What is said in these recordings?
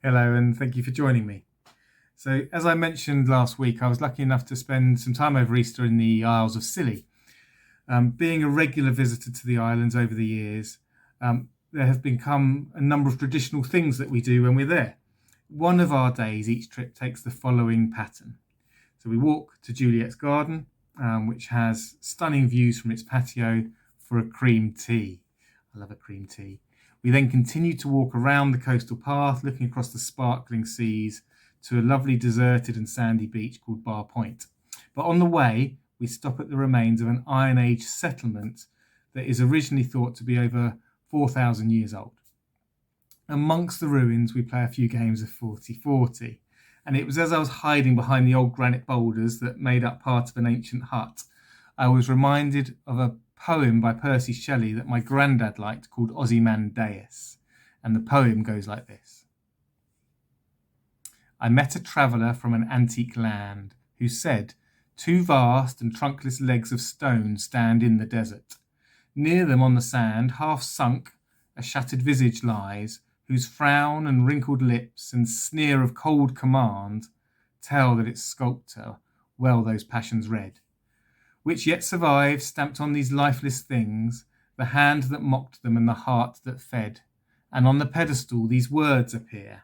Hello, and thank you for joining me. So, as I mentioned last week, I was lucky enough to spend some time over Easter in the Isles of Scilly. Being a regular visitor to the islands over the years, there have become a number of traditional things that we do when we're there. One of our days, each trip takes the following pattern. So we walk to Juliet's garden, which has stunning views from its patio, for a cream tea. I love a cream tea. We then continue to walk around the coastal path, looking across the sparkling seas to a lovely deserted and sandy beach called Bar Point. But on the way, we stop at the remains of an Iron Age settlement that is originally thought to be over 4,000 years old. Amongst the ruins, we play a few games of 40-40. And it was as I was hiding behind the old granite boulders that made up part of an ancient hut, I was reminded of a poem by Percy Shelley that my granddad liked called Ozymandias. And the poem goes like this. I met a traveller from an antique land who said, 2 vast and trunkless legs of stone stand in the desert. Near them on the sand, half sunk, a shattered visage lies, whose frown and wrinkled lips and sneer of cold command tell that its sculptor well those passions read, which yet survive, stamped on these lifeless things, the hand that mocked them and the heart that fed. And on the pedestal these words appear.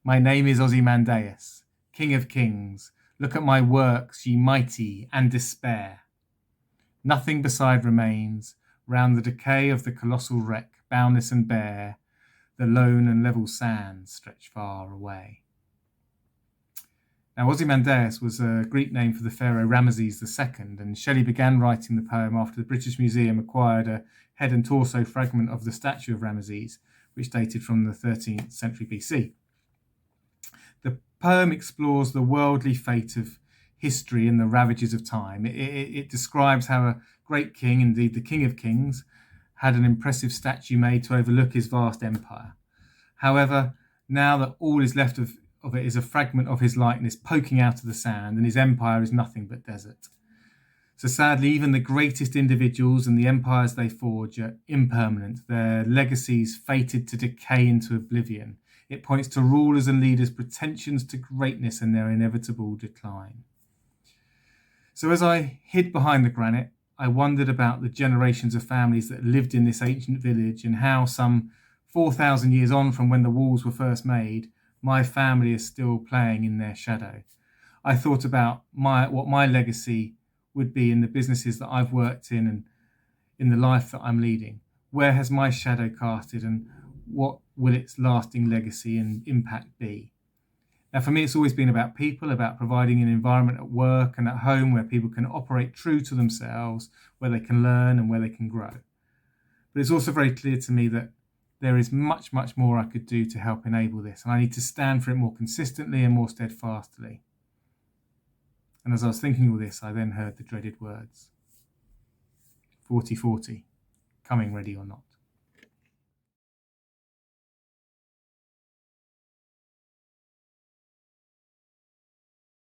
My name is Ozymandias, King of Kings. Look at my works, ye mighty, and despair. Nothing beside remains, round the decay of the colossal wreck, boundless and bare, the lone and level sands stretch far away. Now, Ozymandias was a Greek name for the pharaoh Ramesses II, and Shelley began writing the poem after the British Museum acquired a head and torso fragment of the statue of Ramesses, which dated from the 13th century BC. The poem explores the worldly fate of history and the ravages of time. It describes how a great king, indeed the King of Kings, had an impressive statue made to overlook his vast empire. However, now that all is left of it is a fragment of his likeness poking out of the sand, and his empire is nothing but desert. So sadly, even the greatest individuals and the empires they forge are impermanent, their legacies fated to decay into oblivion. It points to rulers and leaders' pretensions to greatness and their inevitable decline. So as I hid behind the granite, I wondered about the generations of families that lived in this ancient village and how some 4,000 years on from when the walls were first made, my family is still playing in their shadow. I thought about what my legacy would be in the businesses that I've worked in and in the life that I'm leading. Where has my shadow casted, and what will its lasting legacy and impact be? Now, for me, it's always been about people, about providing an environment at work and at home where people can operate true to themselves, where they can learn and where they can grow. But it's also very clear to me that there is much, much more I could do to help enable this, and I need to stand for it more consistently and more steadfastly. And as I was thinking all this, I then heard the dreaded words, 40-40, coming ready or not.